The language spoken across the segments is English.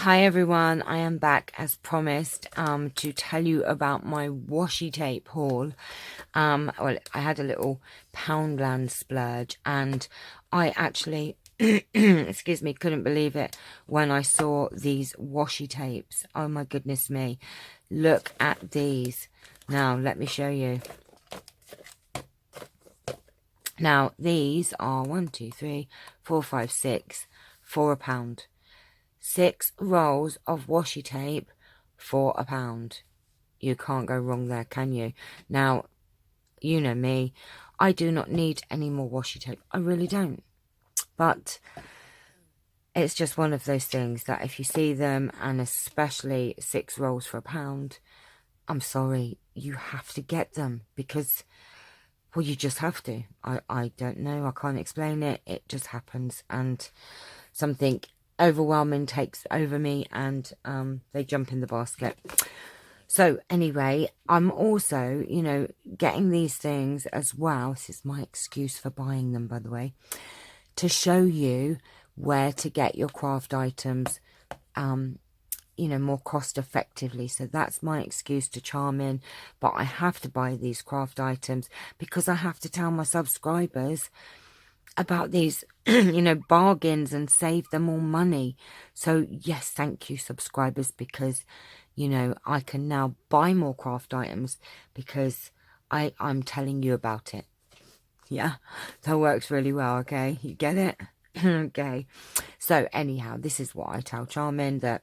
Hi everyone, I am back as promised to tell you about my washi tape haul. Well, I had a little Poundland splurge and I actually, excuse me, couldn't believe it when I saw these washi tapes. Oh my goodness me, look at these. Now, let me show you. Now, these are 1, 2, 3, 4, 5, 6 for £1. 6 rolls of washi tape for £1. You can't go wrong there, can you? Now, you know me, I do not need any more washi tape. I really don't. But it's just one of those things that if you see them, and especially 6 rolls for £1, I'm sorry, you have to get them because, well, you just have to. I don't know. I can't explain it. It just happens. And something overwhelming takes over me and they jump in the basket. So anyway, I'm also, you know, getting these things as well. This is my excuse for buying them, by the way, to show you where to get your craft items, you know, more cost effectively. So that's my excuse to charm in. But I have to buy these craft items because I have to tell my subscribers about these, you know, bargains and save them all money. So yes, thank you subscribers, because, you know, I can now buy more craft items because I'm telling you about it. Yeah, that works really well. Okay, you get it? Okay, so anyhow, this is what I tell Charmin, that,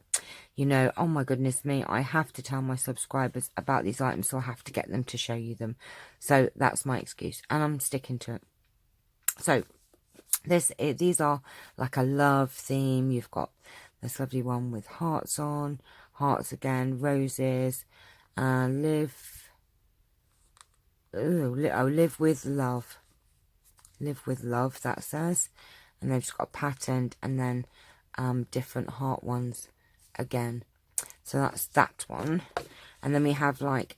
you know, oh my goodness me, I have to tell my subscribers about these items, so I have to get them to show you them. So that's my excuse and I'm sticking to it. So these are like a love theme. You've got this lovely one with hearts on, hearts again, roses, live with love. Live with love, that says. And then it's got patterned and then different heart ones again. So that's that one. And then we have like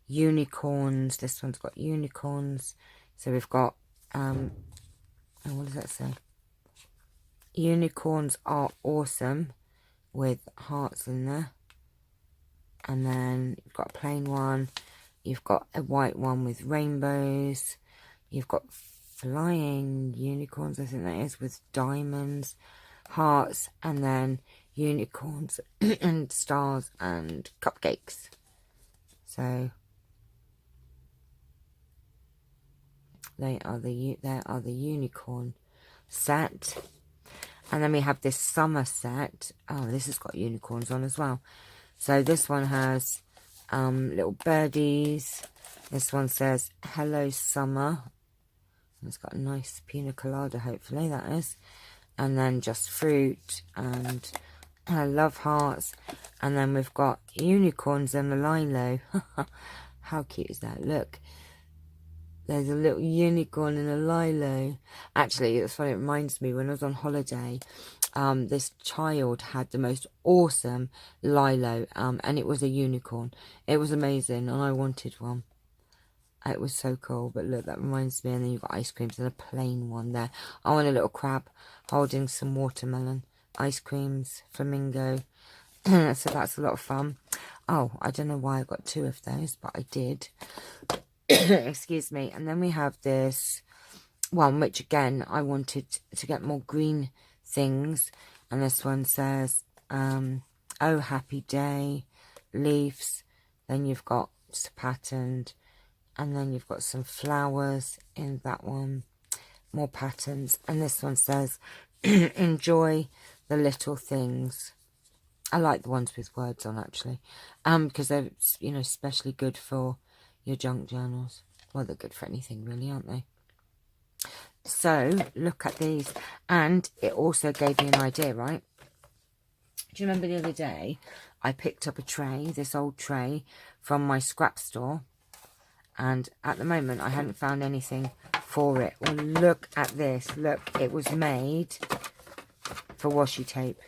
unicorns. This one's got unicorns. So we've got oh, what does that say? Unicorns are awesome with hearts in there. And then you've got a plain one. You've got a white one with rainbows. You've got flying unicorns, I think that is, with diamonds, hearts, and then unicorns and stars and cupcakes. So there are the unicorn set. And then we have this summer set. Oh, this has got unicorns on as well. So this one has little birdies. This one says hello summer. It's got a nice pina colada, hopefully that is. And then just fruit and love hearts. And then we've got unicorns and a lilo. How cute is that? Look. There's a little unicorn and a lilo. Actually, it's funny, it reminds me, when I was on holiday, this child had the most awesome lilo, and it was a unicorn. It was amazing, and I wanted one. It was so cool, but look, that reminds me. And then you've got ice creams and a plain one there. I want a little crab holding some watermelon. Ice creams, flamingo. So that's a lot of fun. Oh, I don't know why I got 2 of those, but I did. Excuse me. And then we have this one, which again, I wanted to get more green things. And this one says, oh, happy day, leaves. Then you've got patterned. And then you've got some flowers in that one. More patterns. And this one says, enjoy the little things. I like the ones with words on, actually. Because they're, you know, especially good for your junk journals. Well, they're good for anything, really, aren't they? So, look at these. And it also gave me an idea, right? Do you remember the other day, I picked up a tray, this old tray, from my scrap store. And at the moment, I hadn't found anything for it. Well, look at this. Look, it was made for washi tape.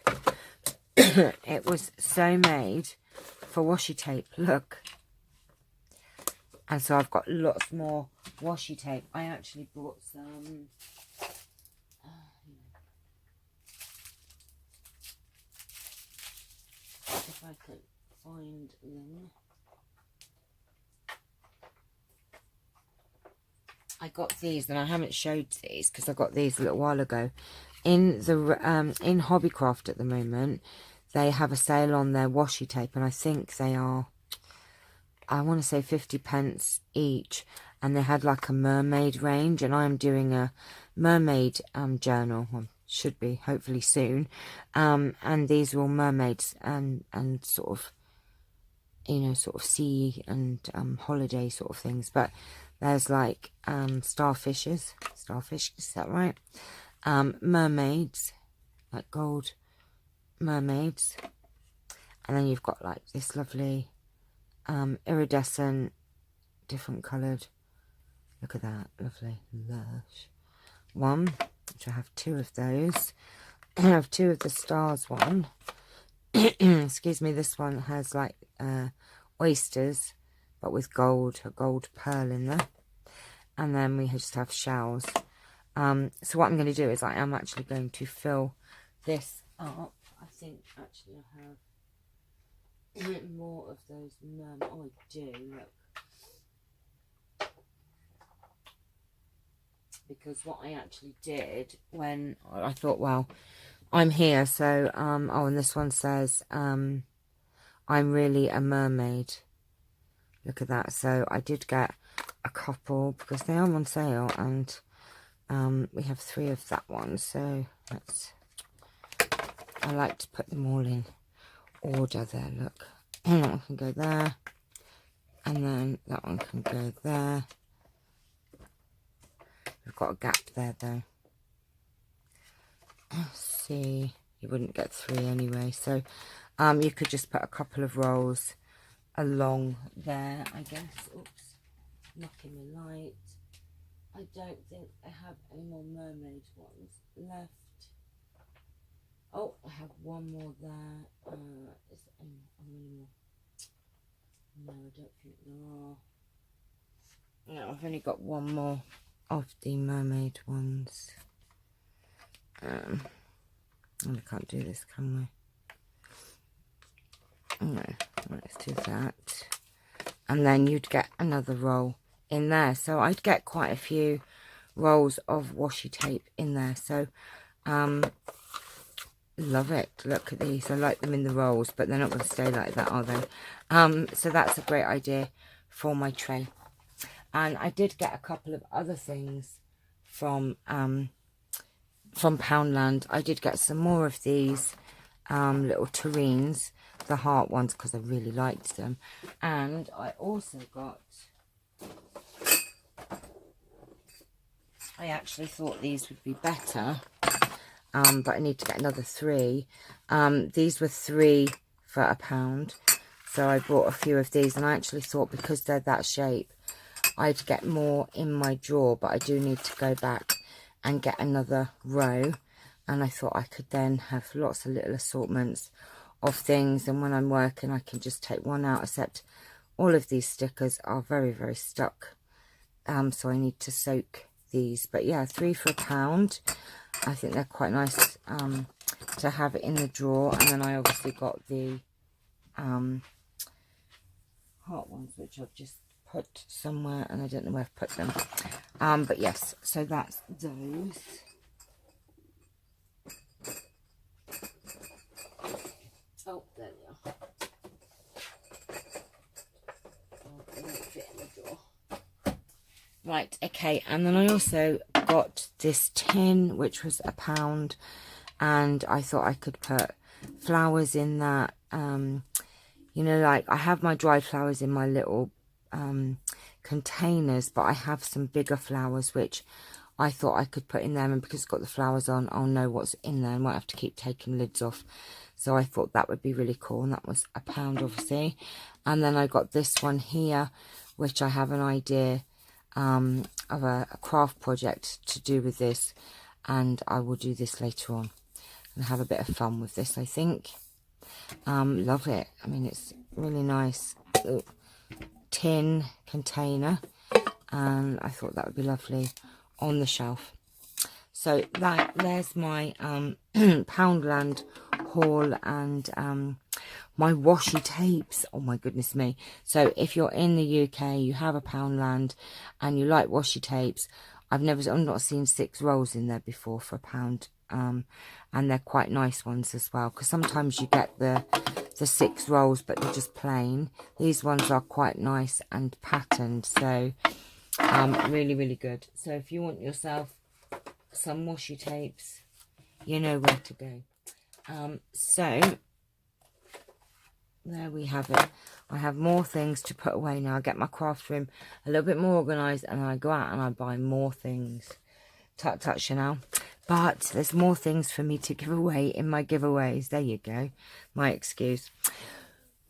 It was so made for washi tape. Look. And so I've got lots more washi tape. I actually bought some. I can find them. I got these, and I haven't showed these because I got these a little while ago. In the in Hobbycraft at the moment, they have a sale on their washi tape, and I think they are, I want to say 50p each, and they had like a mermaid range, and I'm doing a mermaid journal, well, should be hopefully soon, and these are all mermaids and sort of, you know, sort of sea and holiday sort of things. But there's like starfish, is that right? Mermaids, like gold mermaids, and then you've got like this lovely iridescent, different coloured, look at that, lovely lush one, which I have 2 of those. I have 2 of the stars one. Excuse me. This one has like oysters, but with gold, a gold pearl in there. And then we just have shells. So what I'm going to do is I am actually going to fill this up. I think actually I have more of those mermaids. Oh, I do, look. Because what I actually did when I thought, well, I'm here, so oh, and this one says I'm really a mermaid. Look at that. So I did get a couple because they are on sale, and we have 3 of that one. So let's, I like to put them all in order there. Look, and that one can go there, and then that one can go there. We've got a gap there though. Let's see, you wouldn't get 3 anyway, so you could just put a couple of rolls along there, I guess. Oops, knocking the light. I don't think I have any more mermaid ones left. Oh, I have one more there. Is there any more? No, I don't think there are. No, I've only got one more of the mermaid ones. And we can't do this, can we? No, let's do that. And then you'd get another roll in there. So I'd get quite a few rolls of washi tape in there. So love it. Look at these. I like them in the rolls, but they're not going to stay like that, are they? So that's a great idea for my tray. And I did get a couple of other things from Poundland. I did get some more of these little terrines, the heart ones, because I really liked them. And I also got, I actually thought these would be better, but I need to get another 3. These were 3 for £1, so I bought a few of these, and I actually thought because they're that shape I'd get more in my drawer, but I do need to go back and get another row, and I thought I could then have lots of little assortments of things, and when I'm working I can just take one out, except all of these stickers are very, very stuck, so I need to soak these. But yeah, 3 for £1. I think they're quite nice to have it in the drawer. And then I obviously got the heart ones, which I've just put somewhere, and I don't know where I've put them. But yes, so that's those. Oh, there they are. Oh, they won't fit in the drawer. Right, okay, and then I also got this tin, which was £1, and I thought I could put flowers in that. You know, like I have my dried flowers in my little containers, but I have some bigger flowers which I thought I could put in them, and because it's got the flowers on, I'll know what's in there and won't have to keep taking lids off. So I thought that would be really cool, and that was £1 obviously. And then I got this one here, which I have an idea of a craft project to do with this, and I will do this later on and have a bit of fun with this, I think. Love it. I mean, it's really nice tin container, and I thought that would be lovely on the shelf. So there's my Poundland haul and my washi tapes. Oh my goodness me. So if you're in the UK, you have a Poundland and you like washi tapes, I've not seen 6 rolls in there before for £1. And they're quite nice ones as well, because sometimes you get the 6 rolls but they're just plain. These ones are quite nice and patterned, so really, really good. So if you want yourself some washi tapes, you know where to go. So there we have it. I have more things to put away now. I get my craft room a little bit more organised, and I go out and I buy more things. Tut tut, Channelle. But there's more things for me to give away in my giveaways. There you go. My excuse.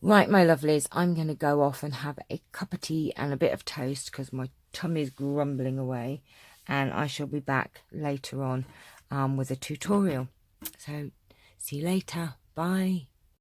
Right, my lovelies, I'm going to go off and have a cup of tea and a bit of toast because my tummy's grumbling away. And I shall be back later on with a tutorial. So, see you later. Bye.